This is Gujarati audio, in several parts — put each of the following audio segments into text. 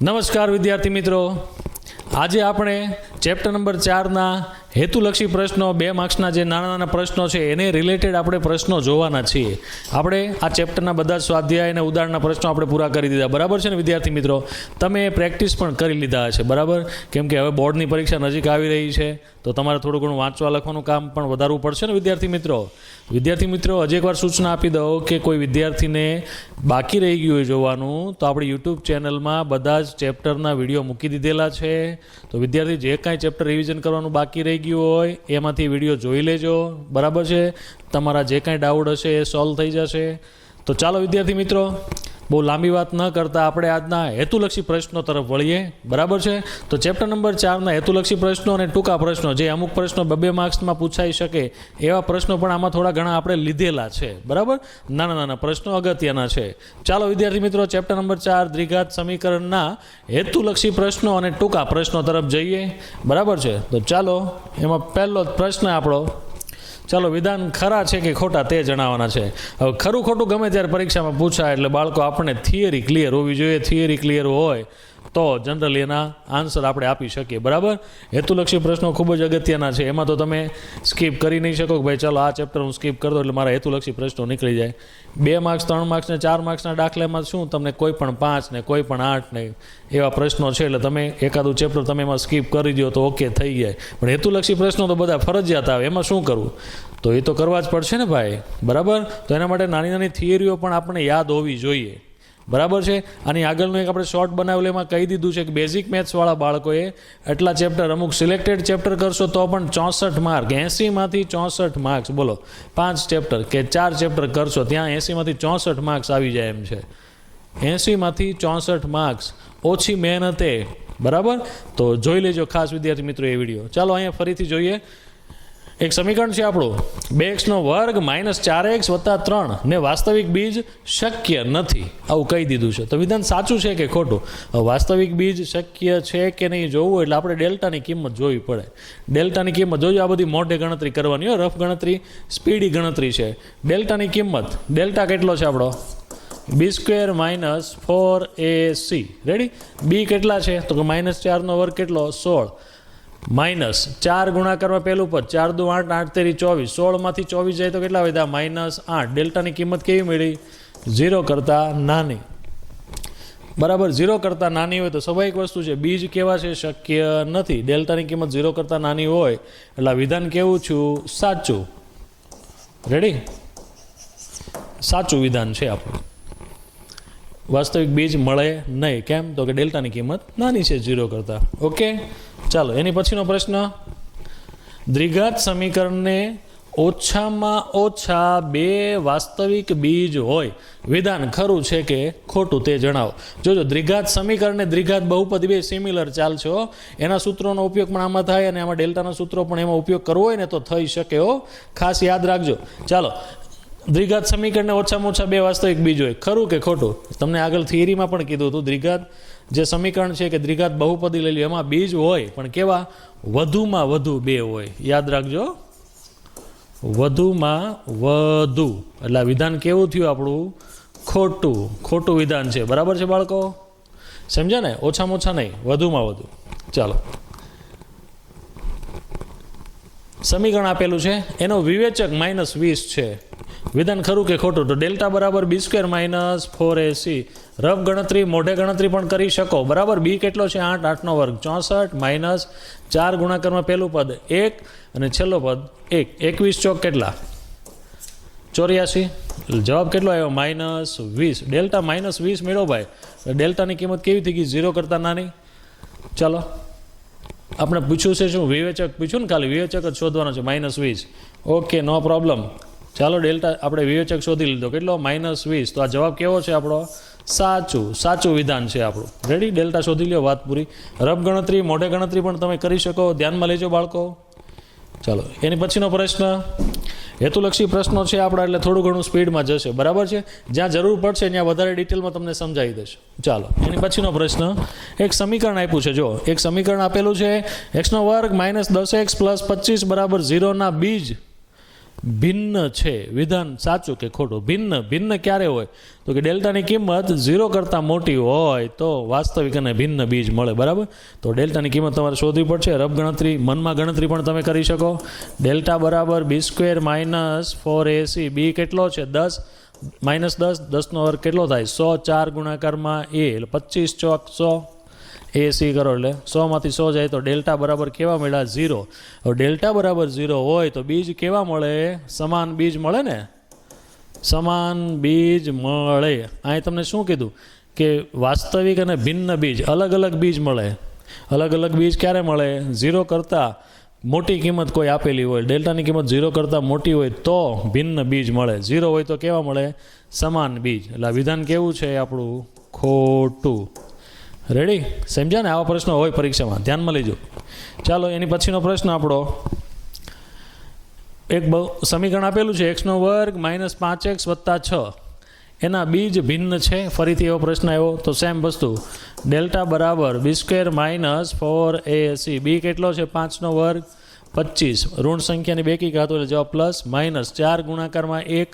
નમસ્કાર વિદ્યાર્થી મિત્રો, આજે આપણે ચેપ્ટર નંબર 4ના હેતુલક્ષી પ્રશ્નો 2 માર્ક્સના જે નાના નાના પ્રશ્નો છે એને રિલેટેડ આપણે પ્રશ્નો જોવાના છીએ. આપણે આ ચેપ્ટરના બધા જ સ્વાધ્યાય અને ઉદાહરણના પ્રશ્નો આપણે પૂરા કરી દીધા, બરાબર છે ને વિદ્યાર્થી મિત્રો? તમે પ્રેક્ટિસ પણ કરી લીધા હશે, બરાબર? કેમ કે હવે બોર્ડની પરીક્ષા નજીક આવી રહી છે, તો તમારે થોડું ઘણું વાંચવા લખવાનું કામ પણ વધારવું પડશે ને વિદ્યાર્થી મિત્રો? હજી એકવાર સૂચના આપી દઉં કે કોઈ વિદ્યાર્થીને બાકી રહી ગયું હોય જોવાનું, તો આપણી યુટ્યુબ ચેનલમાં બધા જ ચેપ્ટરના વિડીયો મૂકી દીધેલા છે. તો વિદ્યાર્થી જે કાંઈ ચેપ્ટર રિવિઝન કરવાનું બાકી રહી ગયું હોય એમાંથી વિડીયો જોઈ લેજો, બરાબર છે? તમારા જે કાંઈ ડાઉટ હશે એ સોલ્વ થઈ જશે. તો ચાલો વિદ્યાર્થી મિત્રો, બહુ લાંબી વાત ન કરતાં આપણે આજના હેતુલક્ષી પ્રશ્નો તરફ વળીએ, બરાબર છે? તો ચેપ્ટર નંબર 4ના હેતુલક્ષી પ્રશ્નો અને ટૂંકા પ્રશ્નો, જે અમુક પ્રશ્નો 2 માર્ક્સમાં પૂછાઈ શકે એવા પ્રશ્નો પણ આમાં થોડા ઘણા આપણે લીધેલા છે, બરાબર? નાના નાના પ્રશ્નો અગત્યના છે. ચાલો વિદ્યાર્થી મિત્રો, ચેપ્ટર નંબર 4 દ્વિઘાત સમીકરણના હેતુલક્ષી પ્રશ્નો અને ટૂંકા પ્રશ્નો તરફ જઈએ, બરાબર છે? તો ચાલો, એમાં પહેલો પ્રશ્ન આપણો, ચાલો, વિધાન ખરા છે કે ખોટા તે જણાવવાના છે. હવે ખરું ખોટું ગમે ત્યારે પરીક્ષામાં પૂછાય એટલે બાળકો આપણને થિયરી ક્લિયર હોવી જોઈએ. થિયરી ક્લિયર હોય તો જનરલી એના આન્સર આપણે આપી શકીએ, બરાબર? હેતુલક્ષી પ્રશ્નો ખૂબ જ અગત્યના છે. એમાં તો તમે સ્કીપ કરી નહીં શકો કે ભાઈ ચાલો આ ચેપ્ટર હું સ્કીપ કરી દઉં એટલે મારા હેતુલક્ષી પ્રશ્નો નીકળી જાય. 2 માર્ક્સ, 3 માર્ક્સ ને 4 માર્ક્સના દાખલામાં શું તમને કોઈ પણ 5 ને કોઈ પણ 8 ને એવા પ્રશ્નો છે, એટલે તમે એકાદું ચેપ્ટર તમે એમાં સ્કીપ કરી દો તો ઓકે થઈ જાય. પણ હેતુલક્ષી પ્રશ્નો તો બધા ફરજિયાત આવે, એમાં શું કરવું? તો એ તો કરવા જ પડશે ને ભાઈ, બરાબર? તો એના માટે નાની નાની થિયરીઓ પણ આપણને યાદ હોવી જોઈએ, બરાબર છે? આની આગળનું એક આપણે શોર્ટ બનાવેલું, એમાં કહી દીધું છે કે બેઝિક મેથ્સવાળા બાળકોએ એટલા ચેપ્ટર, અમુક સિલેક્ટેડ ચેપ્ટર કરશો તો પણ 64 માર્ક, 80માંથી 64 માર્ક્સ, બોલો, 5 ચેપ્ટર કે 4 ચેપ્ટર કરશો ત્યાં 80માંથી 64 માર્ક્સ આવી જાય એમ છે. 80માંથી 64 માર્ક્સ ઓછી મહેનતે, બરાબર? તો જોઈ લેજો ખાસ વિદ્યાર્થી મિત્રો એ વિડીયો. ચાલો અહીંયા ફરીથી જોઈએ. એક સમીકરણ છે આપણું, 2x² - 4x + 3 ને વાસ્તવિક બીજ શક્ય નથી, આવું કહી દીધું છે. તો વિધાન સાચું છે કે ખોટું? વાસ્તવિક બીજ શક્ય છે કે નહીં જોવું એટલે આપણે ડેલ્ટાની કિંમત જોવી પડે. ડેલ્ટાની કિંમત જોજો. આ બધી મોઢે ગણતરી કરવાની હોય, રફ ગણતરી, સ્પીડી ગણતરી છે. ડેલ્ટાની કિંમત, ડેલ્ટા કેટલો છે આપણો? b² - 4ac. રેડી? b કેટલા છે? તો કે -4² કેટલો? 16. -4 ગુણાકારમાં પહેલું પદ, 4 દુ 8, 8 તેરી 24, 16માંથી 24 જાય તો કેટલા વધ્યા? -8. ડેલ્ટાની કિંમત કેવી મળી? 0 કરતાં નાની, બરાબર? 0 કરતાં નાની હોય તો સ્વાભાવિક વસ્તુ છે, બીજ કેવા છે? શક્ય નથી. ડેલ્ટાની કિંમત 0 કરતાં નાની હોય એટલે આ વિધાન કેવું છું? સાચું. રેડી? સાચું વિધાન છે આપણું. વાસ્તવિક બીજ મળે નહીં. કેમ? તો કે ડેલ્ટાની કિંમત નાની છે 0 કરતાં. ઓકે, ચાલો એની પછીનો પ્રશ્ન, દ્વિઘાત સમીકરણને ઓછામાં ઓછા 2 વાસ્તવિક બીજ હોય, વિધાન ખરું છે કે ખોટું તે જણાવો. જોજો, દ્વિઘાત સમીકરણને દ્વિઘાત બહુપદી 2 સિમિલર ચાલશે હો. એના સૂત્રોનો ઉપયોગ પણ આમાં થાય અને આમાં ડેલ્ટાના સૂત્રો પણ એમાં ઉપયોગ કરવો હોય ને તો થઈ શકે હો, ખાસ યાદ રાખજો. ચાલો, દ્વિઘાત સમીકરણને ઓછામાં ઓછા 2 વાસ્તવિક બીજ હોય, ખરું કે ખોટું? તમને આગળ થિયરીમાં પણ કીધું હતું, દ્વિઘાત જે સમીકરણ છે કે દ્વિઘાત બહુપદી લઈ લો, એમાં બીજ હોય પણ કેવા? વધુમાં વધુ 2 હોય. યાદ રાખજો, વધુમાં વધુ. એટલે આ વિધાન કેવું થયું આપણું? ખોટું. ખોટું વિધાન છે, બરાબર છે બાળકો? સમજ્યા ને? ઓછામાં ઓછા નહીં, વધુમાં વધુ. ચાલો, સમીકરણ આપેલું છે, એનો વિવેચક -20 છે. વિધાન ખરું કે ખોટું? તો ડેલ્ટા બરાબર b² - 4ac. રફ ગણતરી, મોઢે ગણતરી પણ કરી શકો, બરાબર? b કેટલો છે? 8, 8નો વર્ગ 64 - 4 ગુણાકારમાં પહેલું પદ 1 અને છેલ્લો પદ 1, 21 ચોક કેટલા? 84. જવાબ કેટલો આવ્યો? -20. ડેલ્ટા -20 મેળવો ભાઈ. ડેલ્ટાની કિંમત કેવી થઈ ગઈ? 0 કરતાં નાની. ચાલો, આપણે પૂછ્યું છે શું? વિવેચક પૂછ્યું ને, ખાલી વિવેચક જ શોધવાનો છે. -20. ઓકે, નો પ્રોબ્લેમ. ચાલો, ડેલ્ટા આપણે વિવેચક શોધી લીધો. કેટલો? -20. તો આ જવાબ કેવો છે આપણો? સાચું. સાચું વિધાન છે આપણું. રેડી? ડેલ્ટા શોધી લ્યો, વાત પૂરી. રફ ગણતરી, મોઢે ગણતરી પણ તમે કરી શકો, ધ્યાનમાં લેજો બાળકો. ચાલો, એની પછીનો પ્રશ્ન, હેતુલક્ષી પ્રશ્નો છે આપણા એટલે થોડું ઘણું સ્પીડમાં જશે, બરાબર છે? જ્યાં જરૂર પડશે ત્યાં વધારે ડિટેલમાં તમને સમજાવી દેશે. ચાલો, એની પછીનો પ્રશ્ન, એક સમીકરણ આપ્યું છે. જો એક સમીકરણ આપેલું છે, x² - 10x + 25 = 0 ના બીજ ભિન્ન છે. વિધાન સાચું કે ખોટું? ભિન્ન. ભિન્ન ક્યારે હોય? તો કે ડેલ્ટાની કિંમત 0 કરતાં મોટી હોય તો વાસ્તવિક અને ભિન્ન બીજ મળે. બરાબર? તો ડેલ્ટાની કિંમત તમારે શોધવી પડશે. રફ ગણતરી, મનમાં ગણતરી પણ તમે કરી શકો. ડેલ્ટા બરાબર b² - 4ac. બી કેટલો છે? 10 -10, 10નો વર્ગ કેટલો થાય? 100. 4 ગુણાકારમાં a એટલે 25 ચોક 100. એસી કરો એટલે 100માંથી 100 જાય તો ડેલ્ટા બરાબર કેવા મળ્યા? 0. હવે ડેલ્ટા બરાબર 0 હોય તો બીજ કેવા મળે? સમાન બીજ મળે ને? સમાન બીજ મળે. અહીં તમને શું કીધું કે વાસ્તવિક અને ભિન્ન બીજ, અલગ અલગ બીજ મળે. અલગ અલગ બીજ ક્યારે મળે? 0 કરતાં મોટી કિંમત કોઈ આપેલી હોય, ડેલ્ટાની કિંમત 0 કરતાં મોટી હોય તો ભિન્ન બીજ મળે. 0 હોય તો કેવા મળે? સમાન બીજ. એટલે આ વિધાન કેવું છે આપણું? ખોટું. રેડી? સમજ્યા ને? આવા પ્રશ્નો હોય પરીક્ષામાં, ધ્યાનમાં લેજો. ચાલો એની પછીનો પ્રશ્ન આપણો, એક સમીકરણ આપેલું છે x² - 5x + 6, એના બીજ ભિન્ન છે. ફરીથી એવો પ્રશ્ન આવ્યો તો સેમ વસ્તુ, ડેલ્ટા બરાબર b² - 4ac. બી કેટલો છે? 5નો વર્ગ 25. ઋણ સંખ્યાની બેકી ઘાતો એટલે જવાબ પ્લસ. માઇનસ 4 ગુણાકારમાં 1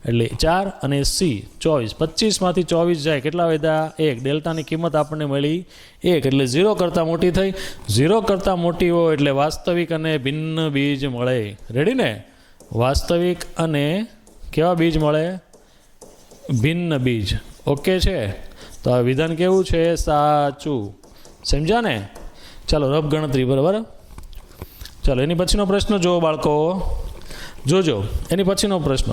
એટલે 4 અને સી 24. 25માંથી 24 જાય, કેટલા વધ્યા? 1. ડેલ્ટાની કિંમત આપણને મળી 1 એટલે 0 કરતાં મોટી થઈ. 0 કરતાં મોટી હોય એટલે વાસ્તવિક અને ભિન્ન બીજ મળે. રેડી ને? વાસ્તવિક અને કેવા બીજ મળે? ભિન્ન બીજ. ઓકે છે? તો આ વિધાન કેવું છે? સાચું. સમજ્યા ને? ચાલો રફ ગણતરી. બરાબર? ચાલો એની પછીનો પ્રશ્ન જુઓ બાળકો, જોજો એની પછીનો પ્રશ્ન.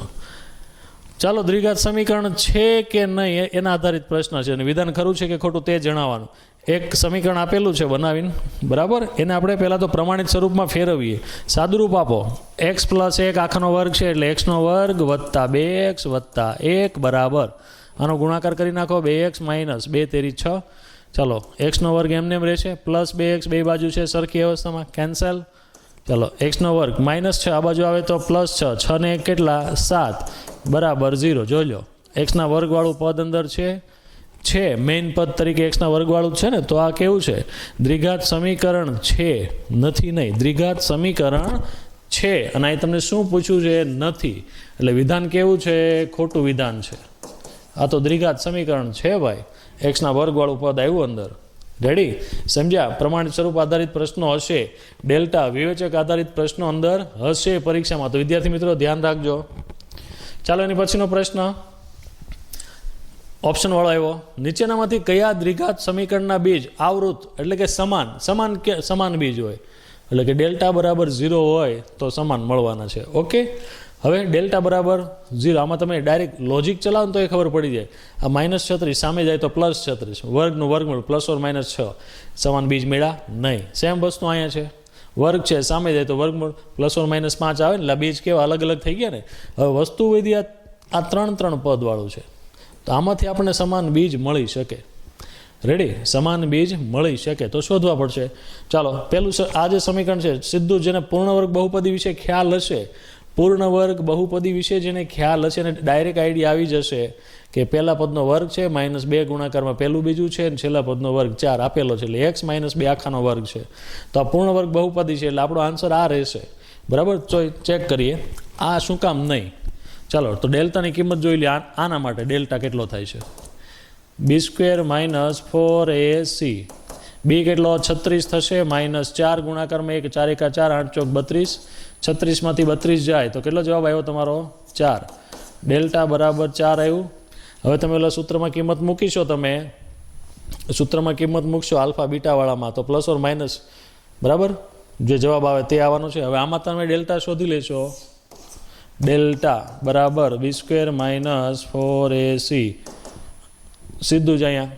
ચાલો દ્વિઘાત સમીકરણ છે કે નહીં એના આધારિત પ્રશ્ન છે, અને વિધાન ખરું છે કે ખોટું તે જણાવવાનું. એક સમીકરણ આપેલું છે બનાવીને, બરાબર? એને આપણે પહેલાં તો પ્રમાણિત સ્વરૂપમાં ફેરવીએ. સાદુરૂપ આપો. x + 1 આખાનો વર્ગ છે એટલે x² + 2x + 1 બરાબર. આનો ગુણાકાર કરી નાખો. 2x - 2 તેરી 6. ચાલો x² એમને એમ રહેશે. પ્લસ 2x બે બાજુ છે સરખી અવસ્થામાં, કેન્સલ. ચાલો x² -6 આ બાજુ આવે તો +6. 6 ને 1 કેટલા? 7 બરાબર 0. જોઈ લો, x² વાળું પદ અંદર છે મેઇન પદ તરીકે x² વાળું છે ને, તો આ કેવું છે? દ્વિઘાત સમીકરણ છે. નથી નહીં, દ્વિઘાત સમીકરણ છે. અને અહીં તમને શું પૂછ્યું છે? નથી. એટલે વિધાન કેવું છે? ખોટું વિધાન છે. આ તો દ્વિઘાત સમીકરણ છે ભાઈ. x² વાળું પદ આવ્યું અંદર. રેડી? સમજ્યા? પ્રમાણિત સ્વરૂપ આધારિત પ્રશ્નો હશે, ડેલ્ટા વિવેચક આધારિત પ્રશ્નો અંદર હશે પરીક્ષામાં. તો વિદ્યાર્થી મિત્રો ધ્યાન રાખજો. ચાલો એની પછીનો પ્રશ્ન ઓપ્શન વાળો આવ્યો, નીચેનામાંથી કયા દ્વિઘાત સમીકરણના બીજ આવૃત એટલે કે સમાન બીજ હોય? એટલે કે ડેલ્ટા બરાબર 0 હોય તો સમાન મળવાના છે. ઓકે? હવે ડેલ્ટા બરાબર 0, આમાં તમે ડાયરેક્ટ લોજિક ચલાવો તો એ ખબર પડી જાય. આ -36 સામે જાય તો +36, વર્ગનું વર્ગમૂળ +or -6, સમાન બીજ મેળા નહીં. સેમ વસ્તુ અહીંયા છે. વર્ગ છે, સામે જાય તો વર્ગમૂળ +or -5 આવે ને, એટલે બીજ કેવા અલગ અલગ થઈ ગયા ને. હવે વસ્તુ વૈધી આ 3 પદ વાળું છે, તો આમાંથી આપણને સમાન બીજ મળી શકે. રેડી? સમાન બીજ મળી શકે તો શોધવા પડશે. ચાલો પહેલું આ જે સમીકરણ છે સીધું, જેને પૂર્ણ વર્ગ બહુપદી વિશે ખ્યાલ હશે, પૂર્ણ વર્ગ બહુપદી વિશે જેને ખ્યાલ હશે ને ડાયરેક્ટ આઈડિયા આવી જશે કે પહેલા પદનો વર્ગ છે -2 ગુણાકારમાં પહેલું બીજું છે, અને છેલ્લા પદનો વર્ગ 4 આપેલો છે, એટલે x - 2 આખાનો વર્ગ છે. તો આ પૂર્ણ વર્ગ બહુપદી છે એટલે આપણો આન્સર આ રહેશે. બરાબર? ચેક કરીએ આ શું કામ નહીં. ચાલો તો ડેલ્ટાની કિંમત જોઈ લે. આના માટે ડેલ્ટા કેટલો થાય છે? b² - 4ac. બી કેટલો? 36 થશે. -4 ગુણાકારમાં 1, 4 × 4 8 × 32. 36માંથી 32 જાય તો કેટલો જવાબ આવ્યો તમારો? 4. ડેલ્ટા બરાબર 4 આવ્યું. હવે તમે ઓલા સૂત્રમાં કિંમત મૂકીશો, તમે સૂત્રમાં કિંમત મૂકશો આલ્ફા બીટા વાળામાં, તો +or - બરાબર જે જવાબ આવે તે આવવાનો છે. હવે આમાં તમે ડેલ્ટા શોધી લેશો. ડેલ્ટા બરાબર b² - 4ac. સીધું જ અહીંયા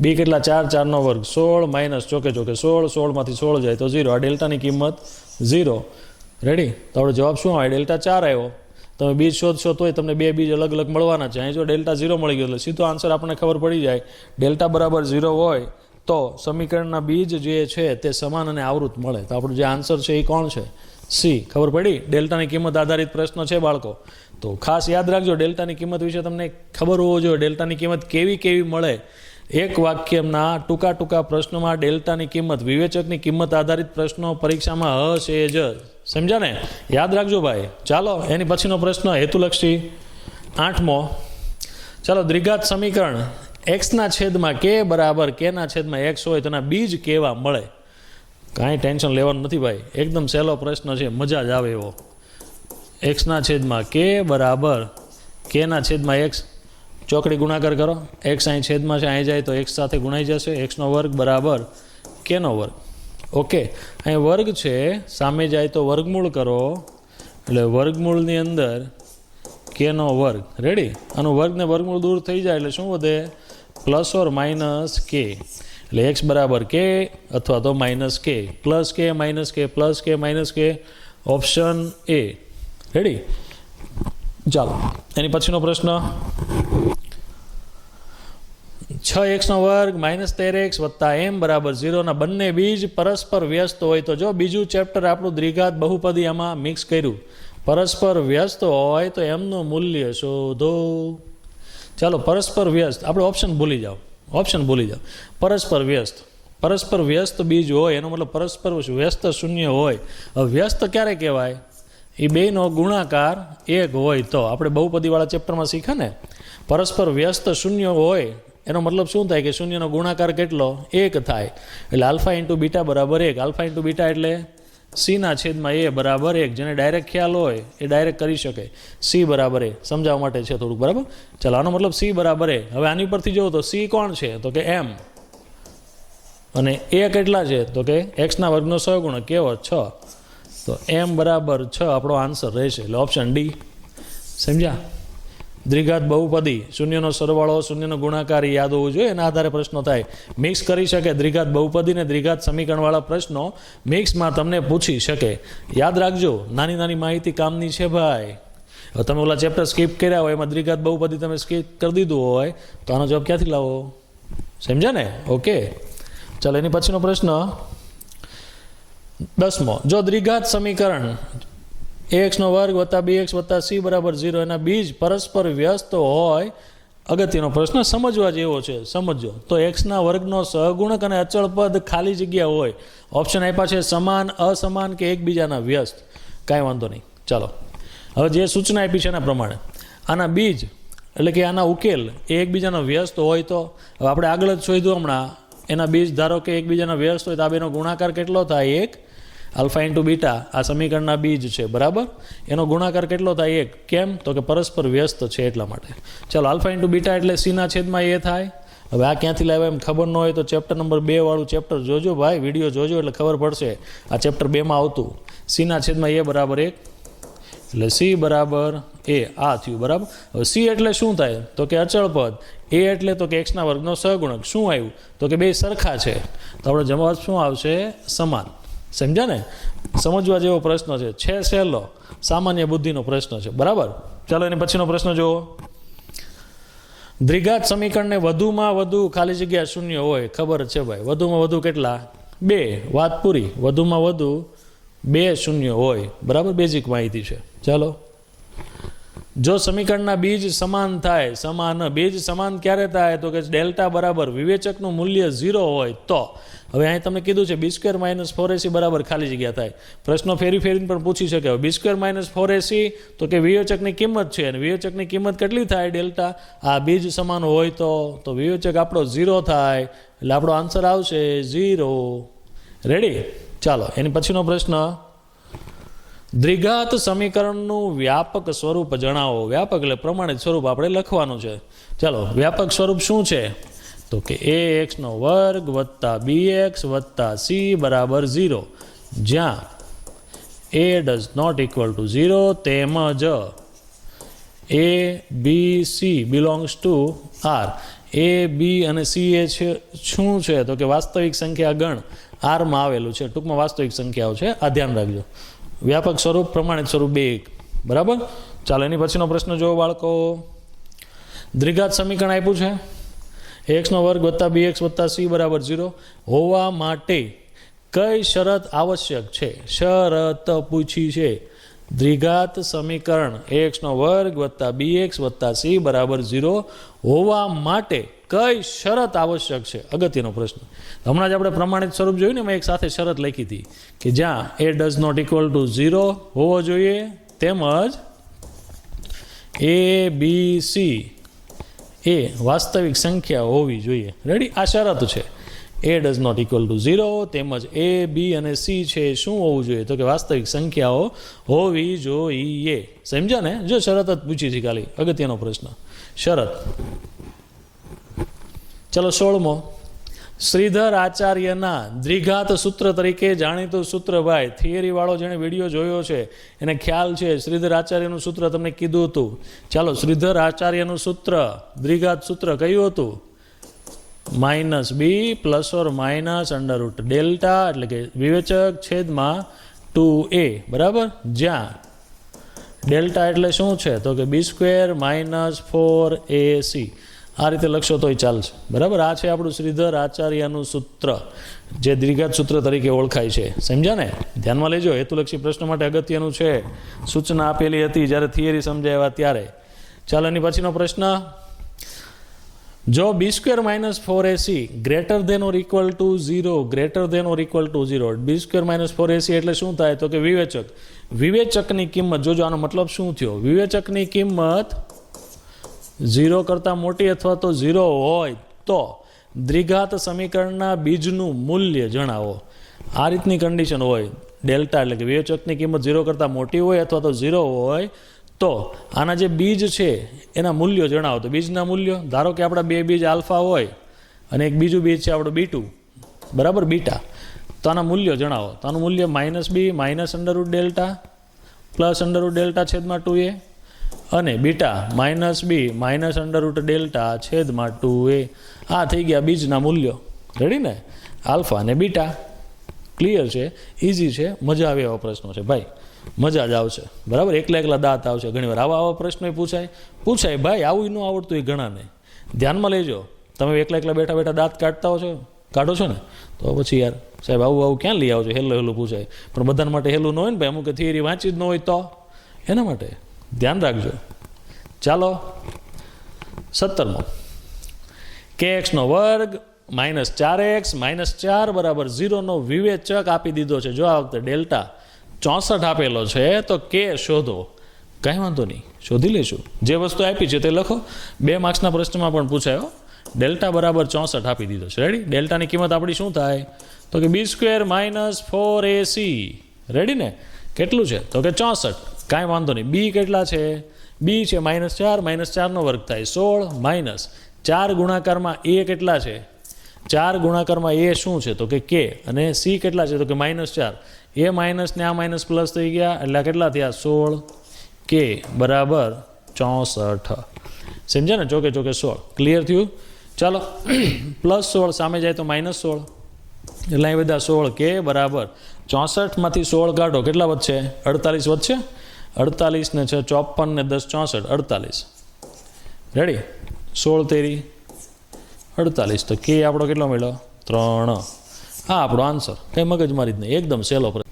બી કેટલા? 4, 4નો વર્ગ 16 ચોકે 16માંથી 16 જાય તો 0. આ ડેલ્ટાની કિંમત 0. રેડી? તો આપણો જવાબ શું આવે? ડેલ્ટા 4 આવ્યો. તમે બીજ શોધશો તોય તમને બે બીજ અલગ અલગ મળવાના છે. અહીં જો ડેલ્ટા 0 મળી ગયો એટલે સીધો આન્સર આપણને ખબર પડી જાય. ડેલ્ટા બરાબર 0 હોય તો સમીકરણના બીજ જે છે તે સમાન અને આવૃત મળે. તો આપણું જે આન્સર છે એ કોણ છે? સી. ખબર પડી? ડેલ્ટાની કિંમત આધારિત પ્રશ્ન છે બાળકો. તો ખાસ યાદ રાખજો, ડેલ્ટાની કિંમત વિશે તમને ખબર હોવો જોઈએ. ડેલ્ટાની કિંમત કેવી મળે એક વાક્યના ટૂંકા પ્રશ્નોમાં ડેલ્ટાની કિંમત, વિવેચકની કિંમત આધારિત પ્રશ્નો પરીક્ષામાં હશે જ. સમજ્યા ને? યાદ રાખજો ભાઈ. ચાલો એની પછીનો પ્રશ્ન હેતુલક્ષી 8મો. ચાલો, દ્વિઘાત સમીકરણ એક્સના છેદમાં કે બરાબર કેના છેદમાં એક્સ હોય તેના બીજ કેવા મળે? કાંઈ ટેન્શન લેવાનું નથી ભાઈ, એકદમ સહેલો પ્રશ્ન છે, મજા જ આવે એવો. એક્સના છેદમાં કે બરાબર કેના છેદમાં એક્સ, ચોકડી ગુણાકાર કરો. એક્સ અહીં છેદમાં છે, અહીં જાય તો એક્સ સાથે ગુણાઈ જશે. એક્સનો વર્ગ બરાબર કેનો વર્ગ. ઓકે, અહીં વર્ગ છે, સામે જાય તો વર્ગમૂળ કરો, એટલે વર્ગમૂળની અંદર કેનો વર્ગ. રેડી? આનું વર્ગ ને વર્ગમૂળ દૂર થઈ જાય એટલે શું વધે? પ્લસ ઓર માઇનસ કે. એટલે એક્સ બરાબર કે અથવા તો માઇનસ કે, પ્લસ કે માઇનસ કે, પ્લસ કે માઇનસ કે, ઓપ્શન એ. રેડી? ચાલો એની પછીનો પ્રશ્ન 6x² -13x + m = 0 ના બંને બીજ પરસ્પર વ્યસ્ત હોય તો. જો બીજું ચેપ્ટર આપણું દ્વિઘાત બહુપદી આમાં મિક્સ કર્યું. પરસ્પર વ્યસ્ત હોય તો એમનું મૂલ્ય શોધો. ચાલો, પરસ્પર વ્યસ્ત, આપણે ઓપ્શન ભૂલી જાઓ. પરસ્પર વ્યસ્ત બીજ હોય એનો મતલબ પરસ્પર વ્યસ્ત શૂન્ય હોય. હવે વ્યસ્ત ક્યારે કહેવાય? એ બેનો ગુણાકાર 1 હોય તો. આપણે બહુપદીવાળા ચેપ્ટરમાં શીખ્યા ને, પરસ્પર વ્યસ્ત શૂન્ય હોય એનો મતલબ શું થાય કે શૂન્યનો ગુણાકાર કેટલો? 1 થાય. એટલે આલ્ફા ઇન્ટુ બીટા બરાબર 1. આલ્ફા ઇન્ટુ બીટા એટલે c/a બરાબર 1. જેને ડાયરેક્ટ ખ્યાલ હોય એ ડાયરેક્ટ કરી શકે. c બરાબર a સમજાવવા માટે છે થોડુંક, બરાબર? ચાલો, આનો મતલબ c બરાબર a. હવે આની પરથી જુઓ તો c કોણ છે? તો કે m. અને a કેટલા છે? તો કે x² નો સહગુણક કેવો? 6. તો m બરાબર 6 આપણો આન્સર રહેશે. એટલે ઓપ્શન ડી. સમજ્યા? દ્વિઘાત બહુપદી, શૂન્યનો સરવાળો, શૂન્યનો ગુણાકાર યાદ હોવું જોઈએ, એના આધારે પ્રશ્નો થાય. મિક્સ કરી શકે. દ્વિઘાત બહુપદી ને દ્વિઘાત સમીકરણવાળા પ્રશ્નો મિક્સમાં તમને પૂછી શકે. યાદ રાખજો, નાની માહિતી કામની છે ભાઈ. હવે તમે ઓલા ચેપ્ટર સ્કીપ કર્યા હોય, એમાં દ્વિઘાત બહુપદી તમે સ્કીપ કરી દીધું હોય તો આનો જવાબ ક્યાંથી લાવો? સમજ્યા ને? ઓકે, ચાલો એની પછીનો પ્રશ્ન 10મો. જો દ્વિઘાત સમીકરણ ax² + bx + c = 0 એના બીજ પરસ્પર વ્યસ્ત હોય, અગત્યનો પ્રશ્ન સમજવા જેવો છે, સમજો. તો x² નો સહગુણક અને અચળ પદ ખાલી જગ્યા હોય. ઓપ્શન આપ્યા છે સમાન, અસમાન કે એકબીજાના વ્યસ્ત. કાંઈ વાંધો નહીં. ચાલો, હવે જે સૂચના આપી છે એના પ્રમાણે આના બીજ એટલે કે આના ઉકેલ એ એકબીજાનો વ્યસ્ત હોય તો. હવે આપણે આગળ જ શોધ્યું હમણાં, એના બીજ ધારો કે એકબીજાના વ્યસ્ત હોય તો આ બેનો ગુણાકાર કેટલો થાય? 1. આલ્ફા ઇન્ટુ બીટા આ સમીકરણના બીજ છે, બરાબર? એનો ગુણાકાર કેટલો થાય? 1. કેમ? તો કે પરસ્પર વ્યસ્ત છે એટલા માટે. ચાલો, આલ્ફા ઇન્ટુ બીટા એટલે c/a થાય. હવે આ ક્યાંથી લાવ્યા એમ ખબર ન હોય તો ચેપ્ટર નંબર 2 વાળું ચેપ્ટર જોજો ભાઈ, વિડીયો જોજો એટલે ખબર પડશે. આ ચેપ્ટર 2માં આવતું. c/a બરાબર 1 એટલે c બરાબર a. આ થયું, બરાબર? હવે c એટલે શું થાય? તો કે અચળ પદ. a એટલે તો કે x² નો સહગુણક. શું આવ્યું? તો કે બે સરખા છે, તો આપણો જવાબ શું આવશે? સમાન. સમજ્યા ને? સમજવા જેવો પ્રશ્ન છે સહેલો, સામાન્ય બુદ્ધિનો પ્રશ્ન છે, બરાબર? ચાલો એની પછીનો પ્રશ્ન જુઓ. દ્વિઘાત સમીકરણને વધુમાં વધુ ખાલી જગ્યા શૂન્ય હોય. ખબર છે ભાઈ, વધુમાં વધુ કેટલા? 2. વાત પૂરી. વધુમાં વધુ 2 શૂન્ય હોય, બરાબર? બેઝિક માહિતી છે. ચાલો, જો સમીકરણના બીજ સમાન થાય, સમાન બીજ સમાન ક્યારે થાય? તો કે ડેલ્ટા બરાબર વિવેચકનું મૂલ્ય 0 હોય તો. હવે અહીં તમને કીધું છે b² - 4ac બરાબર ખાલી જગ્યા થાય. પ્રશ્નો ફેરીને પણ પૂછી શકે. b² - 4ac તો કે વિવેચકની કિંમત છે, અને વિવેચકની કિંમત કેટલી થાય? ડેલ્ટા. આ બીજ સમાન હોય તો વિવેચક આપણો 0 થાય, એટલે આપણો આન્સર આવશે 0. રેડી? ચાલો એની પછીનો પ્રશ્ન, દ્વિઘાત સમીકરણનું વ્યાપક સ્વરૂપ જણાવો. વ્યાપક એટલે પ્રમાણિત સ્વરૂપ આપણે લખવાનું છે. ચાલો, વ્યાપક સ્વરૂપ શું છે? તો કે ax² + bx + c = 0, જ્યાં a ≠ 0 તેમજ a b c belongs to R. a b અને c એ છે શું છે? તો કે વાસ્તવિક સંખ્યા ગણ R માં આવેલું છે. ટૂંકમાં વાસ્તવિક સંખ્યાઓ છે, આ ધ્યાન રાખજો. વ્યાપક સ્વરૂપ, પ્રમાણિત સ્વરૂપ 2, બરાબર? ચાલો એની પછીનો પ્રશ્ન જુઓ બાળકો. દ્વિઘાત સમીકરણ આપ્યું છે ax² + bx + c = 0 હોવા માટે કઈ શરત આવશ્યક છે? શરત પૂછી છે. દ્વિઘાત સમીકરણ ax² + bx + c = 0 હોવા માટે કઈ શરત આવશ્યક છે? અગત્યનો પ્રશ્ન. હમણાં જ આપણે પ્રમાણિત સ્વરૂપ જોયું ને, મેં એક સાથે શરત લખી હતી કે જ્યાં A does not equal to 0 હોવો જોઈએ, તેમજ એ બી સી એ વાસ્તવિક સંખ્યા હોવી જોઈએ. રેડી? આ શરત છે. A does not equal to 0 તેમજ એ બી અને સી છે શું હોવું જોઈએ? તો કે વાસ્તવિક સંખ્યાઓ હોવી જોઈએ. સમજ્યા ને? જો શરત જ પૂછી છે ખાલી, અગત્યનો પ્રશ્ન. શરત. ચલો 16મો. શ્રીધર આચાર્યના દ્વિઘાત સૂત્ર તરીકે જાણીતું સૂત્ર, ભાઈ થિયરી વાળો જેણે વિડીયો જોયો છે એને ખ્યાલ છે. શ્રીધર આચાર્યનું સૂત્ર તમને કીધું હતું. ચાલો, શ્રીધર આચાર્યનું સૂત્ર, દ્વિઘાત સૂત્ર કયું હતું? -b plus or minus under root delta, એટલે કે વિવેચક છેદમાં 2a, બરાબર? જ્યાં ડેલ્ટા એટલે શું છે? તો કે b² - 4ac. આ રીતે લખશો તોય ચાલશે, બરાબર? આ છે આપણું શ્રીધર આચાર્યનું સૂત્ર, જે દ્વિઘાત સૂત્ર તરીકે ઓળખાય છે. સમજ્યા ને? ધ્યાનમાં લેજો, હેતુલક્ષી પ્રશ્ન માટે અગત્યનું છે. સૂચના આપેલી હતી જ્યારે થિયરી સમજાવ્યા ત્યારે. ચાલો, એની પછીનો પ્રશ્ન. જો b² - 4ac greater than or equal to 0, greater than or equal to 0, b² - 4ac એટલે શું થાય? તો કે વિવેચક. વિવેચકની કિંમત, જોજો આનો મતલબ શું થયો? વિવેચકની કિંમત 0 કરતાં મોટી અથવા તો 0 હોય તો દ્વિઘાત સમીકરણના બીજનું મૂલ્ય જણાવો. આ રીતની કન્ડિશન હોય. ડેલ્ટા એટલે કે વિવેચકની કિંમત 0 કરતાં મોટી હોય અથવા તો 0 હોય તો આના જે બીજ છે એના મૂલ્યો જણાવો. તો બીજના મૂલ્યો, ધારો કે આપણા બે બીજ આલ્ફા હોય અને એક બીજું બીજ છે આપણું b2, બરાબર, બીટા, તો આના મૂલ્યો જણાવો. તો આનું મૂલ્ય -b - ડેલ્ટા પ્લસ ડેલ્ટા છેદમાં 2a અને બીટા -b - ડેલ્ટા છેદમાં 2a. આ થઈ ગયા બીજના મૂલ્યો. રેડી ને? આલ્ફા અને બીટા. ક્લિયર છે? ઇઝી છે? મજા આવે એવા પ્રશ્નો છે ભાઈ, મજા જ આવશે, બરાબર? એકલા દાંત આવશે ઘણીવાર. આવા પ્રશ્નો પૂછાય ભાઈ. આવું ન આવડતું એ ઘણાને. ધ્યાનમાં લેજો. તમે એકલા બેઠા દાંત કાઢો છો ને, તો પછી યાર સાહેબ આવું ક્યાં લઈ આવજો? હેલું પૂછાય, પણ બધા માટે હેલું ન હોય ને ભાઈ. અમુક થિયરી વાંચી જ ન હોય તો એના માટે ધ્યાન રાખજો. ચાલો, 17મો. kx² - 4x - 4 બરાબર 0 નો વિવેચક આપી દીધો છે. જો આ વખતે ડેલ્ટા 64 આપેલો છે તો કે શોધો. કાંઈ વાંધો નહીં, શોધી લઈશું. જે વસ્તુ આપી છે તે લખો. 2 માર્ક્સના પ્રશ્નમાં પણ પૂછાયો. ડેલ્ટા બરાબર 64 આપી દીધો છે. રેડી? ડેલ્ટાની કિંમત આપણી શું થાય? તો કે b² - 4ac. રેડી ને? કેટલું છે? તો કે 64. કાંઈ વાંધો નહીં. બી કેટલા છે? બી છે -4, -4 નો વર્ગ થાય 16, -4 ગુણાકારમાં એ કેટલા છે? 4 ગુણાકારમાં એ શું છે? તો કે કે. અને સી કેટલા છે? તો કે -4. એ માઇનસ ને આ માઇનસ પ્લસ થઈ ગયા એટલે કેટલા થયા? 16. કે બરાબર 64. સમજ્યા ને? ચોકે 16. ક્લિયર થયું? ચાલો, +16 સામે જાય તો -16 એટલે અહીં બધા 16. કે બરાબર 64માંથી 16 કાઢો, કેટલા વધશે? 48 વધશે. 48 ને 6 54 ને 10 64, 48. રેડી? 16 તેરી 48. તો કે આપણો કેટલો મળ્યો? 3. હા, આપણો આન્સર. કંઈ મગજમારી જ નહીં, એકદમ સહેલો પ્રશ્ન.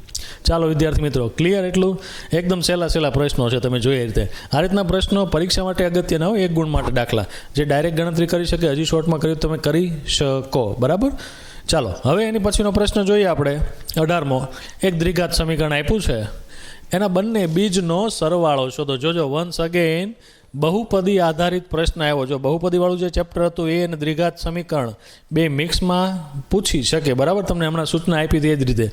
ચાલો વિદ્યાર્થી મિત્રો, ક્લિયર? એટલું એકદમ સહેલા પ્રશ્નો છે. તમે જોઈએ રીતે આ રીતના પ્રશ્નો પરીક્ષા માટે અગત્યના હોય. 1 ગુણ માટે દાખલા જે ડાયરેક્ટ ગણતરી કરી શકે, હજી શોર્ટમાં કર્યું તમે કરી શકો, બરાબર? ચાલો, હવે એની પછીનો પ્રશ્ન જોઈએ આપણે. 18મો. એક દ્વિઘાત સમીકરણ આપ્યું છે, એના બંને બીજનો સરવાળો શોધો. જોજો, વન્સ અગેન બહુપદી આધારિત પ્રશ્ન આવ્યો. જો બહુપદીવાળું જે ચેપ્ટર હતું એ અને દ્વિઘાત સમીકરણ બે મિક્સમાં પૂછી શકે, બરાબર? તમને હમણાં સૂચના આપી હતી એ જ રીતે.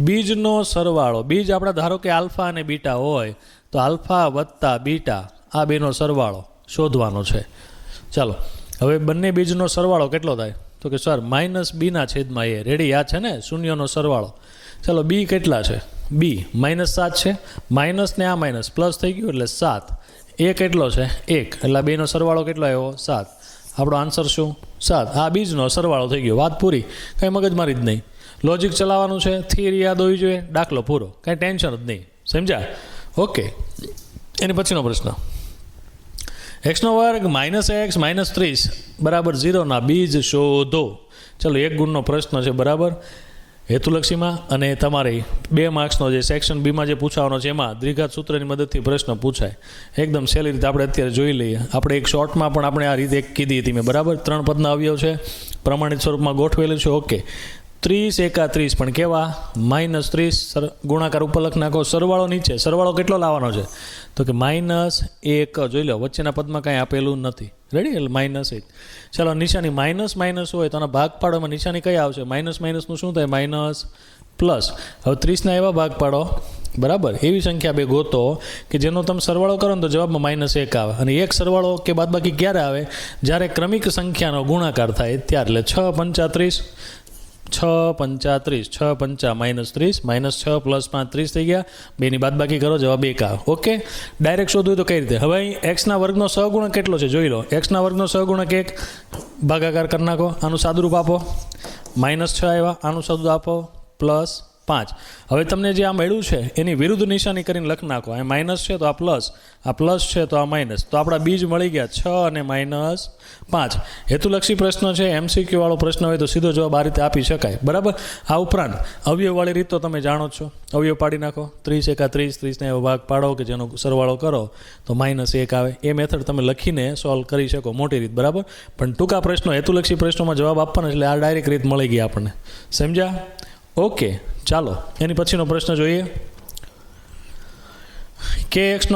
બીજનો સરવાળો, બીજ આપણા ધારો કે આલ્ફા અને બીટા હોય તો આલ્ફા વત્તા બીટા આ બેનો સરવાળો શોધવાનો છે. ચાલો, હવે બંને બીજનો સરવાળો કેટલો થાય? તો કે સર -b/a. રેડી? યાદ છે ને? શૂન્યનો સરવાળો. ચાલો, બી કેટલા છે? બી -7 છે. માઇનસ ને આ માઇનસ પ્લસ થઈ ગયું એટલે 7. એ કેટલો છે? 1. એટલે બેનો સરવાળો કેટલો આવ્યો? 7. આપણો આન્સર શું? 7. આ બીજનો સરવાળો થઈ ગયો. વાત પૂરી. કંઈ મગજમારી જ નહીં. લોજિક ચલાવવાનું છે, થિયરી યાદ હોવી જોઈએ, દાખલો પૂરો. કાંઈ ટેન્શન જ નહીં. સમજ્યા? ઓકે. એની પછીનો પ્રશ્ન. x² - x - 30 બરાબર 0 ના બીજ શોધો. ચલો, 1 ગુણનો પ્રશ્ન છે, બરાબર? હેતુલક્ષીમાં અને તમારે 2 માર્ક્સનો જે સેક્શન બીમાં જે પૂછવાનો છે એમાં દ્વિઘાત સૂત્રની મદદથી પ્રશ્ન પૂછાય. એકદમ સહેલી રીતે આપણે અત્યારે જોઈ લઈએ. આપણે એક શોર્ટમાં પણ આપણે આ રીતે એક કીધી હતી મેં, બરાબર. 3 પદના અવયવ છે, પ્રમાણિત સ્વરૂપમાં ગોઠવેલું છે. ઓકે, 30 એકા 30 પણ કેવા -30 ગુણાકાર ઉપર લખ નાખો. સરવાળો નીચે, સરવાળો કેટલો લાવવાનો છે તો કે -1. જોઈ લો વચ્ચેના પદમાં કાંઈ આપેલું નથી. રેડી, એટલે -1. ચાલો, નિશાની માઇનસ હોય તો આના ભાગ પાડોમાં નિશાની કઈ આવશે? માઇનસનું શું થાય? Minus plus. હવે 30ના એવા ભાગ પાડો, બરાબર, એવી સંખ્યા 2 ગોતો કે જેનો તમે સરવાળો કરો ને તો જવાબમાં -1 આવે. અને એક સરવાળો કે બાદબાકી ક્યારે આવે? જ્યારે ક્રમિક સંખ્યાનો ગુણાકાર થાય ત્યારે. એટલે 6 પંચા 30, 6 પંચા 30, 6 પંચા -30, -6 + 5 30 થઈ ગયા. 2ની બાદબાકી કરો, જવાબ 1 આવે. ઓકે, ડાયરેક્ટ શોધવું તો કઈ રીતે? હવે અહીં એક્સના વર્ગનો સહગુણક કેટલો છે જોઈ લો. એક્સના વર્ગનો સહગુણક 1, ભાગાકાર કરી નાખો. આનું સાદુરૂપ આપો, -6 આવ્યા. આનું સાદું આપો, +5. હવે તમને જે આ મળ્યું છે એની વિરુદ્ધ નિશાની કરીને લખ નાખો. આ માઇનસ છે તો આ પ્લસ છે તો આ માઇનસ. તો આપણા બીજ મળી ગયા 6 અને -5. હેતુલક્ષી પ્રશ્ન છે, MCQ વાળો પ્રશ્ન હોય તો સીધો જવાબ આ રીતે આપી શકાય, બરાબર. આ ઉપરાંત અવયવવાળી રીત તો તમે જાણો જ છો. અવયવ પાડી નાખો. 30 એકા 30, 30ને એવો ભાગ પાડો કે જેનો સરવાળો કરો તો -1 આવે. એ મેથડ તમે લખીને સોલ્વ કરી શકો, મોટી રીત, બરાબર. પણ ટૂંકા પ્રશ્નો, હેતુલક્ષી પ્રશ્નોમાં જવાબ આપવાના એટલે આ ડાયરેક્ટ રીત મળી ગઈ આપણને. સમજ્યા? ઓકે, ચાલો એની પછીનો પ્રશ્ન જોઈએ. kx² +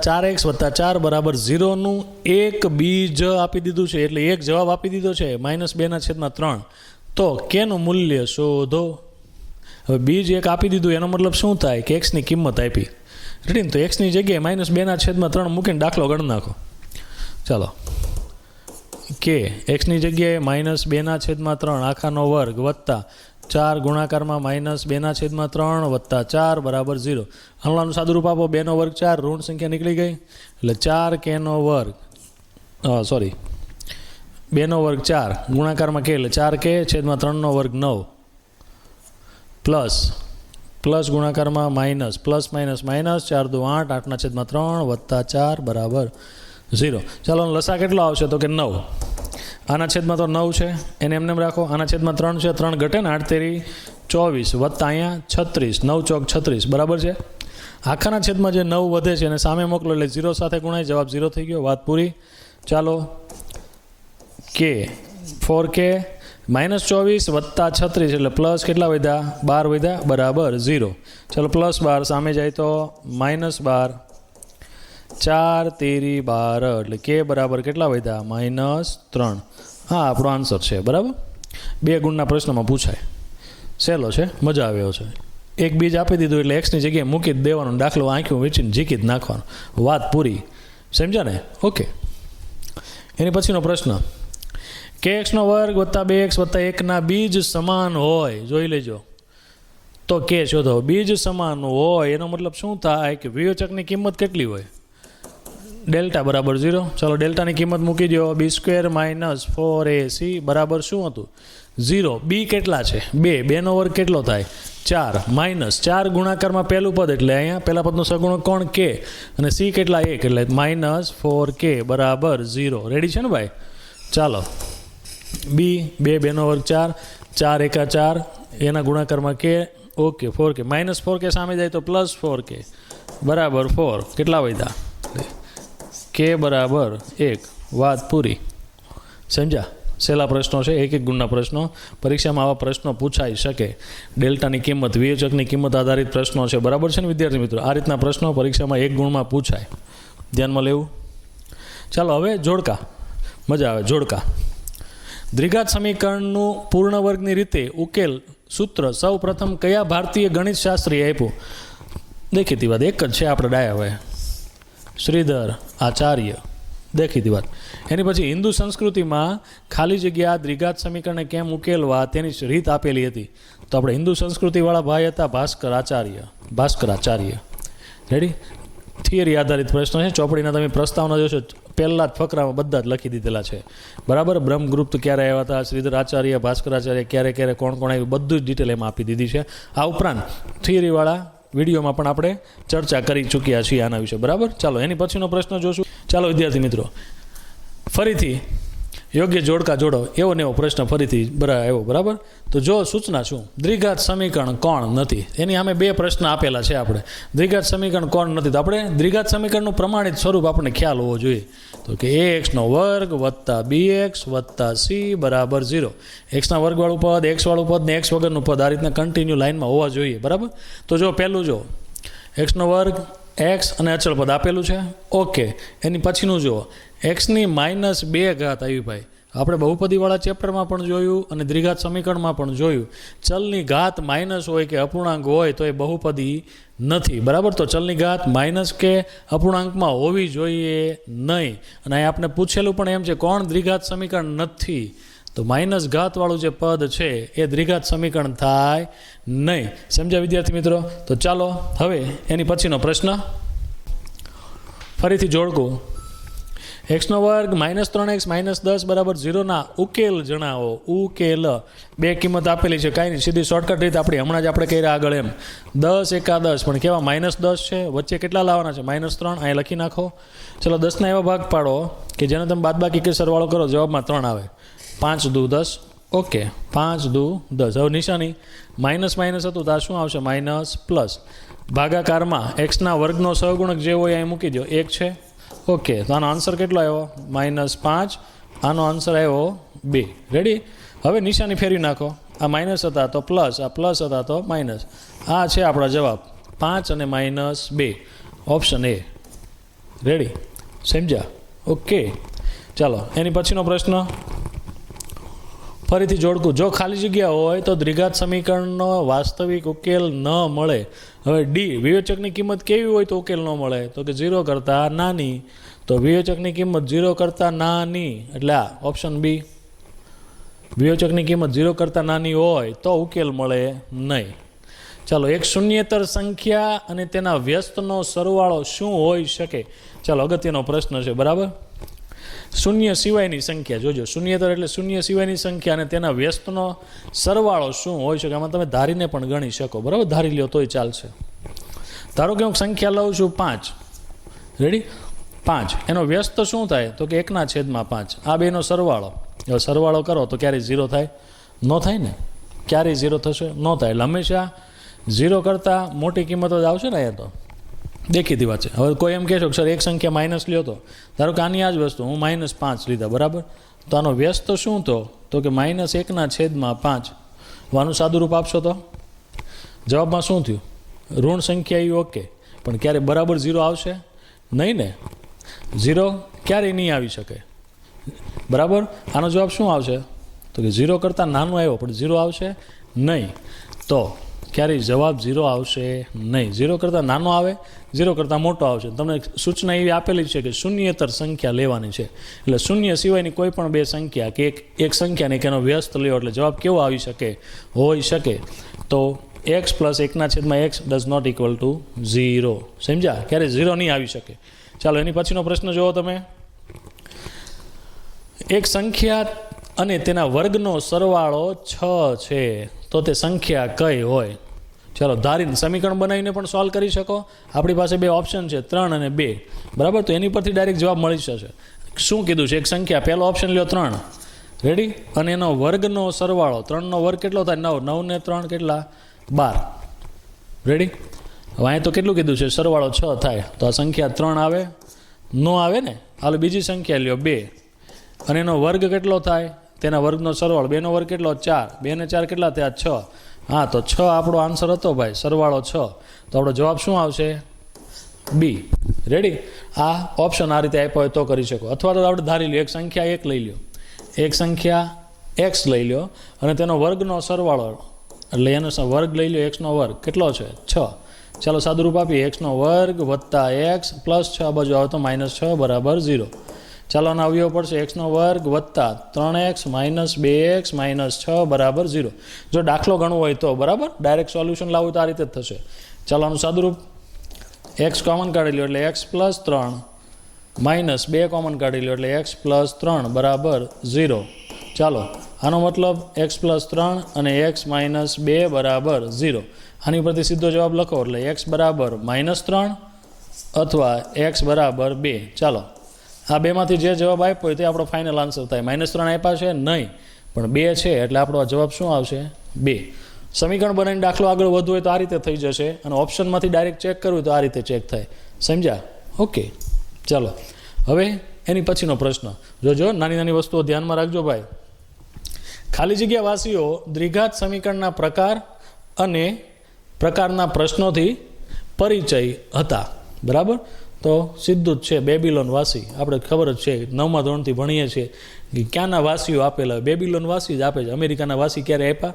4x + 4 = 0નું એક બીજ આપી દીધું છે, એટલે એક જવાબ આપી દીધો છે -2/3. તો કેનું મૂલ્ય શોધો. હવે બીજ એક આપી દીધું એનો મતલબ શું થાય કે એક્સની કિંમત આપી. રેડી ને? તો એક્સની જગ્યાએ -2/3 મૂકીને દાખલો ગણી નાખો. ચાલો, કે એક્સની જગ્યાએ -2/3 આખાનો વર્ગ વત્તા 4 ગુણાકારમાં -2/3 વત્તા 4 = 0. હમણાંનું સાદુરૂપ આપો. 2નો વર્ગ 4, ઋણ સંખ્યા નીકળી ગઈ એટલે 4k² 2નો વર્ગ 4 ગુણાકારમાં કે એટલે 4k/3 વર્ગ 9 પ્લસ ગુણાકારમાં માઇનસ, પ્લસ માઇનસ માઇનસ 4 × 2 = 8, 8/3 વત્તા 4 = 0. ચાલો, લસા કેટલો આવશે તો કે 9. આના છેદમાં તો 9 છે, એને એમને રાખો. આના છેદમાં 3 છે, 3 ઘટે ને, 8 તેરી 24 વત્તા અહીંયા 36, 9 ચોક 36, બરાબર છે. આખાના છેદમાં જે 9 વધે છે એને સામે મોકલો એટલે 0 સાથે ગુણાય, જવાબ 0 થઈ ગયો. વાત પૂરી. ચાલો, કે 4k -24 વત્તા 36 એટલે પ્લસ કેટલા વધ્યા? 12 વધ્યા, બરાબર 0. ચાલો, +12 સામે જાય તો -12, 4 તેરી 12 એટલે કે બરાબર કેટલા વધ્યા? -3. હા, આપણો આન્સર છે, બરાબર. 2 ગુણના પ્રશ્નમાં પૂછાય, સહેલો છે, મજા આવ્યો છે. એક બીજ આપી દીધું એટલે એક્સની જગ્યાએ મૂકી જ દેવાનું, દાખલો આંખ્યું વીંચીને ઝીકી જ નાખવાનો. વાત પૂરી. સમજ્યા ને? ઓકે, એની પછીનો પ્રશ્ન, kx² + 2x + 1 ના બીજ સમાન હોય. જોઈ લેજો. તો કે શોધો. બીજ સમાન હોય એનો મતલબ શું થાય કે વિયોચકની કિંમત કેટલી હોય? ડેલ્ટા = 0. ચાલો, ડેલ્ટાની કિંમત મૂકી દો. b² - 4ac બરાબર શું હતું? 0. બી કેટલા છે? 2. 2નો વર્ગ કેટલો થાય? 4. -4 ગુણાકારમાં પહેલું પદ એટલે અહીંયા પહેલા પદનો સગુણક કોણ? કે. અને સી કેટલા? 1 એટલે -4k = 0. રેડી છે ને ભાઈ? ચાલો, બી 2, 2નો વર્ગ 4, 4 એકા 4, એના ગુણાકારમાં કે. ઓકે, 4k -4k સામે જાય તો +4k બરાબર 4. કેટલા વધ્યા? કે બરાબર 1. વાત પૂરી. સમજ્યા? સહેલા પ્રશ્નો છે, એક ગુણના પ્રશ્નો. પરીક્ષામાં આવા પ્રશ્નો પૂછાઈ શકે. ડેલ્ટાની કિંમત, વિયોચકની કિંમત આધારિત પ્રશ્નો છે, બરાબર છે ને વિદ્યાર્થી મિત્રો? આ રીતના પ્રશ્નો પરીક્ષામાં 1 ગુણમાં પૂછાય, ધ્યાનમાં લેવું. ચાલો, હવે જોડકા. મજા આવે. જોડકા. દ્વિઘાત સમીકરણનું પૂર્ણ વર્ગની રીતે ઉકેલ સૂત્ર સૌ પ્રથમ કયા ભારતીય ગણિત શાસ્ત્રીએ આપ્યું? દેખીતી વાત, એક જ છે આપણે ડાયા હોય, શ્રીધર આચાર્ય. દેખીતી વાત. એની પછી હિન્દુ સંસ્કૃતિમાં ખાલી જગ્યા દ્વિઘાત સમીકરણને કેમ ઉકેલવા તેની રીત આપેલી હતી. તો આપણે હિન્દુ સંસ્કૃતિવાળા ભાઈ હતા ભાસ્કર આચાર્ય. રેડી? થિયરી આધારિત પ્રશ્ન છે. ચોપડીના તમે પ્રસ્તાવના જોશો, પહેલાં જ ફકરામાં બધા જ લખી દીધેલા છે, બરાબર. બ્રહ્મગુપ્ત ક્યારે આવ્યા હતા, શ્રીધર આચાર્ય, ભાસ્કર આચાર્ય ક્યારે કોણ આવ્યું, બધું જ ડિટેલ એમાં આપી દીધી છે. આ ઉપરાંત થિયરીવાળા વિડીયોમાં પણ આપણે ચર્ચા કરી ચૂક્યા છીએ આના વિશે, બરાબર. ચાલો, એની પછીનો પ્રશ્ન જોશું. ચાલો વિદ્યાર્થી મિત્રો, ફરીથી યોગ્ય જોડકા જોડો એવો ને એવો પ્રશ્ન ફરીથી આવ્યો, બરાબર. તો જો સૂચના શું, દ્વિઘાત સમીકરણ કોણ નથી, એની સામે બે પ્રશ્ન આપેલા છે આપણે. દ્વિઘાત સમીકરણ કોણ નથી, તો આપણે દ્વિઘાત સમીકરણનું પ્રમાણિત સ્વરૂપ આપણને ખ્યાલ હોવો જોઈએ. તો કે ax² + bx + c બરાબર 0. એક્સના વર્ગવાળું પદ, એક્સ વાળું પદ ને એક્સ વગરનું પદ આ રીતના કન્ટિન્યુ લાઇનમાં હોવા જોઈએ, બરાબર. તો જો પહેલું જો x², એક્સ અને અચળ પદ આપેલું છે, ઓકે. એની પછીનું જુઓ એક્સની -2 આવી ભાઈ. આપણે બહુપદીવાળા ચેપ્ટરમાં પણ જોયું અને દ્વિઘાત સમીકરણમાં પણ જોયું, ચલની ઘાત માઇનસ હોય કે અપૂર્ણાંક હોય તો એ બહુપદી નથી, બરાબર. તો ચલની ઘાત માઇનસ કે અપૂર્ણાંકમાં હોવી જોઈએ નહીં. અને અહીં આપણે પૂછેલું પણ એમ છે કોણ દ્વિઘાત સમીકરણ નથી, તો માઇનસ ઘાતવાળું જે પદ છે એ દ્વિઘાત સમીકરણ થાય નહીં. સમજ્યા વિદ્યાર્થી મિત્રો? તો ચાલો હવે એની પછીનો પ્રશ્ન ફરીથી જોડકું. x² -3x -10 બરાબર 0 ના ઉકેલ જણાવો. ઉકેલ બે કિંમત આપેલી છે, કાંઈ નહીં, સીધી શોર્ટકટ રીત આપણી હમણાં જ આપણે કર્યા આગળ એમ. 10 × 10 પણ કેવા -10 છે, વચ્ચે કેટલા લાવવાના છે -3, અહીં લખી નાખો. ચલો 10ના એવા ભાગ પાડો કે જેને તમે બાદબાકી કે સરવાળો કરો જવાબમાં 3 આવે. 5 × 2 = 10, ઓકે. 5 × 2 = 10. હવે નિશાની માઇનસ હતું તો આ શું આવશે, માઇનસ પ્લસ. ભાગાકારમાં એક્સના વર્ગનો સહગુણક જે હોય અહીં મૂકી દો, 1 છે, ઓકે. તો આનો આન્સર કેટલો આવ્યો, -5. આનો આન્સર આવ્યો 2. રેડી? હવે નિશાની ફેરવી નાખો, આ માઇનસ હતા તો પ્લસ, આ પ્લસ હતા તો માઇનસ. આ છે આપણા જવાબ 5 અને -2, ઓપ્શન એ. રેડી? સમજ્યા? ઓકે. ચાલો એની પછીનો પ્રશ્ન ફરીથી જોડકું. જો ખાલી જગ્યા હોય તો દ્વિઘાત સમીકરણનો વાસ્તવિક ઉકેલ ન મળે. હવે ડી, વિવેચકની કિંમત કેવી હોય તો ઉકેલ ન મળે, તો કે 0 કરતાં નાની. તો વિવેચકની કિંમત 0 કરતાં નાની એટલે આ ઓપ્શન બી. વિવેચકની કિંમત 0 કરતાં નાની હોય તો ઉકેલ મળે નહીં. ચાલો, એક શૂન્યેતર સંખ્યા અને તેના વ્યસ્તનો સરવાળો શું હોઈ શકે? ચાલો અગત્યનો પ્રશ્ન છે, બરાબર. શૂન્ય સિવાયની સંખ્યા, જોજો શૂન્યેતર એટલે શૂન્ય સિવાયની સંખ્યા અને તેના વ્યસ્તનો સરવાળો શું હોઈ શકે? આમાં તમે ધારીને પણ ગણી શકો, બરાબર. ધારી લ્યો તોય ચાલશે. ધારો કે હું સંખ્યા લઉં છું 5. રેડી? 5 એનો વ્યસ્ત શું થાય, તો કે 1/5. આ બેનો સરવાળો. હવે સરવાળો કરો તો ક્યારેય 0 થાય? ન થાય ને. ક્યારેય 0 થશે? ન થાય. એટલે હંમેશા 0 કરતાં મોટી કિંમતો જ આવશે ને અહીંયા. તો દેખીતી વાત છે. હવે કોઈ એમ કહેશો કે સર એક સંખ્યા માઇનસ લ્યો, તો ધારો કે આની આ જ વસ્તુ હું -5 લીધા, બરાબર. તો આનો વ્યસ્ત શું તો કે -1/5. આનું સાદું રૂપ આપશો તો જવાબમાં શું થયું? ઋણ સંખ્યા એ ઓકે, પણ ક્યારે બરાબર 0 આવશે નહીં ને. 0 ક્યારેય નહીં આવી શકે, બરાબર. આનો જવાબ શું આવશે તો કે 0 કરતાં નાનો આવ્યો પણ 0 આવશે નહીં. તો ક્યારેય જવાબ 0 આવશે નહીં. 0 કરતાં નાનો આવે, 0 કરતાં મોટો આવશે. તમને સૂચના એવી આપેલી છે કે શૂન્યેતર સંખ્યા લેવાની છે. એટલે શૂન્ય સિવાયની કોઈ પણ બે સંખ્યા કે એક સંખ્યાને કે એનો વ્યસ્ત લ્યો એટલે જવાબ કેવો આવી શકે, હોઈ શકે તો x + 1/x does not equal to 0. સમજ્યા? ક્યારે 0 નહીં આવી શકે. ચાલો એની પછીનો પ્રશ્ન જુઓ તમે. એક સંખ્યા અને તેના વર્ગનો સરવાળો 6 છે તો તે સંખ્યા કઈ હોય? ચાલો ધારીને સમીકરણ બનાવીને પણ સોલ્વ કરી શકો. આપણી પાસે બે ઓપ્શન છે, 3 અને 2, બરાબર. તો એની પરથી ડાયરેક્ટ જવાબ મળી જશે. શું કીધું છે? એક સંખ્યા, પહેલો ઓપ્શન લ્યો 3, રેડી, અને એનો વર્ગનો સરવાળો, 3નો વર્ગ કેટલો થાય? 9. 9 ને 3 કેટલા? 12. રેડી? હવે અહીં તો કેટલું કીધું છે? સરવાળો 6 થાય. તો આ સંખ્યા 3 આવે? ન આવે ને. હાલો બીજી સંખ્યા લ્યો 2, અને એનો વર્ગ કેટલો થાય? તેના વર્ગનો સરવાળો, 2નો વર્ગ કેટલો? 4. 2 ને 4 કેટલા થયા? 6. હા, તો 6 આપણો આન્સર હતો ભાઈ, સરવાળો 6. તો આપણો જવાબ શું આવશે? બી. રેડી? આ ઓપ્શન આ રીતે આપ્યો હોય તો કરી શકો. અથવા તો આપણે ધારી લો, એક સંખ્યા 1 લઈ લો, એક સંખ્યા x લઈ લો અને તેનો વર્ગનો સરવાળો એટલે એનો વર્ગ લઈ લો, x નો વર્ગ કેટલો છે? 6. ચાલો સાદું રૂપ આપીએ, x નો વર્ગ વત્તા x પ્લસ 6 બાજુ આવે તો -6 બરાબર 0. ચાલો આનો અવયવ પડશે x નો વર્ગ વત્તા 3x માઇનસ 2x માઇનસ 6 બરાબર 0. જો દાખલો ગણવો હોય તો, બરાબર. ડાયરેક્ટ સોલ્યુશન લાવવું તો આ રીતે જ થશે. ચાલો આનું સાદું રૂપ, x કોમન કાઢી લો એટલે x પ્લસ 3 માઇનસ 2 કોમન કાઢી લો એટલે x પ્લસ 3 બરાબર 0. ચાલો આનો મતલબ x પ્લસ 3 અને x માઇનસ 2 બરાબર 0. આની ઉપરથી સીધો જવાબ લખો એટલે x બરાબર -3 અથવા x બરાબર 2. ચાલો આ બેમાંથી જે જવાબ આપ્યો હોય તે આપણો ફાઇનલ આન્સર થાય. -3 આપ્યા છે નહીં, પણ 2 છે એટલે આપણો આ જવાબ શું આવશે? 2. સમીકરણ બનાવીને દાખલો આગળ વધવો હોય તો આ રીતે થઈ જશે, અને ઓપ્શનમાંથી ડાયરેક્ટ ચેક કરવું હોય તો આ રીતે ચેક થાય. સમજ્યા? ઓકે, ચાલો હવે એની પછીનો પ્રશ્ન જોજો. નાની નાની વસ્તુઓ ધ્યાનમાં રાખજો ભાઈ. ખાલી જગ્યા વાસીઓ દ્વિઘાત સમીકરણના પ્રકાર અને પ્રકારના પ્રશ્નોથી પરિચય હતા. બરાબર? તો સીધું જ છે બેબીલોન વાસી. આપણે ખબર જ છે 9મા ધોરણથી ભણીએ છીએ કે ક્યાંના વાસીઓ આપેલા હોય. બેબીલોન વાસી જ આપે છે. અમેરિકાના વાસી ક્યારે આપ્યા?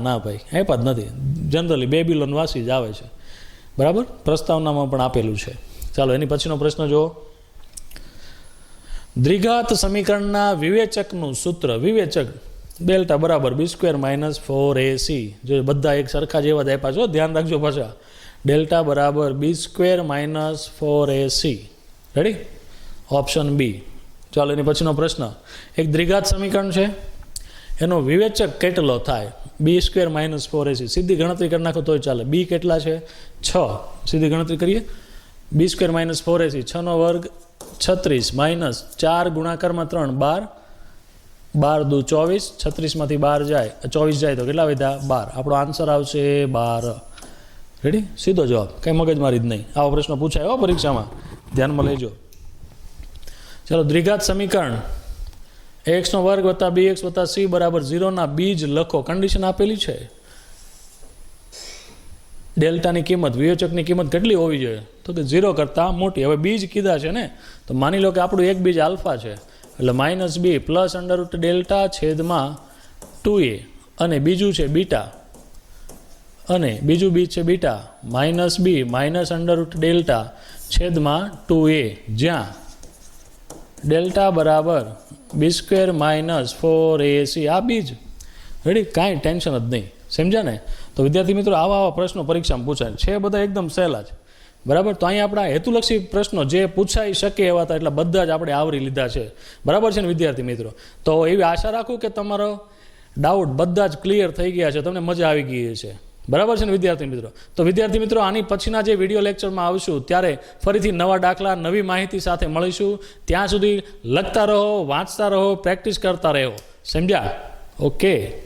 ના ભાઈ, આપ્યા જ નથી. જનરલી બેબીલોન વાસી જ આવે છે. બરાબર? પ્રસ્તાવનામાં પણ આપેલું છે. ચાલો એની પછીનો પ્રશ્ન જુઓ. દ્વિઘાત સમીકરણના વિવેચકનું સૂત્ર. વિવેચક ડેલ્ટા બરાબર b² - 4ac. જો બધા એક સરખા જેવા જ આપ્યા છો, ધ્યાન રાખજો પાછા. ડેલ્ટા બરાબર b² - 4ac. Ready? Option B. ચાલો એની પછીનો પ્રશ્ન. એક દ્વિઘાત સમીકરણ છે, એનો વિવેચક કેટલો થાય? b² - 4ac. સીધી ગણતરી કરી નાખો તોય ચાલે. b કેટલા છે? 6. સીધી ગણતરી કરીએ. b² - 4ac 6 નો વર્ગ 36 માઇનસ 4 ગુણાકારમાં 3 12. 12 દુ 24. 36માંથી 12 જાય, 24 જાય તો કેટલા વધ્યા? 12. આપણો આન્સર આવશે 12. રેડી? સીધો જવાબ, કંઈ મગજમારી જ નહીં. આવો પ્રશ્ન પૂછાય હો પરીક્ષામાં, ધ્યાનમાં લેજો. ચાલો, દ્વિઘાત સમીકરણ ax² + bx + c બરાબર 0 ના બીજ લખો. કન્ડિશન આપેલી છે. ડેલ્ટાની કિંમત, વિવેચકની કિંમત કેટલી હોવી જોઈએ? તો કે 0 કરતાં મોટી. હવે બીજ કીધા છે ને, તો માની લો કે આપણું એક બીજ આલ્ફા છે, એટલે -b પ્લસ √ડેલ્ટા છેદમાં 2a, અને બીજું છે બીટા, અને બીજું બીજ છે બીટા -b -√ડેલ્ટા છેદમાં 2a, જ્યાં ડેલ્ટા બરાબર b² - 4ac. આ બીજ. રેડી? કાંઈ ટેન્શન જ નહીં. સમજ્યા ને? તો વિદ્યાર્થી મિત્રો, આવા પ્રશ્નો પરીક્ષામાં પૂછાય છે. બધા એકદમ સહેલા જ. બરાબર? તો અહીંયા આપણા હેતુલક્ષી પ્રશ્નો જે પૂછાઈ શકે એવા હતા એટલે બધા જ આપણે આવરી લીધા છે. બરાબર છે ને વિદ્યાર્થી મિત્રો? તો એવી આશા રાખું કે તમારો ડાઉટ બધા જ ક્લિયર થઈ ગયા છે, તમને મજા આવી ગઈ છે. બરાબર છે ને વિદ્યાર્થી મિત્રો? તો વિદ્યાર્થી મિત્રો, આની પછીના જે વિડીયો લેક્ચરમાં આવશું ત્યારે ફરીથી નવા દાખલા, નવી માહિતી સાથે મળીશું. ત્યાં સુધી લખતા રહો, વાંચતા રહો, પ્રેક્ટિસ કરતા રહો. સમજ્યા? ઓકે.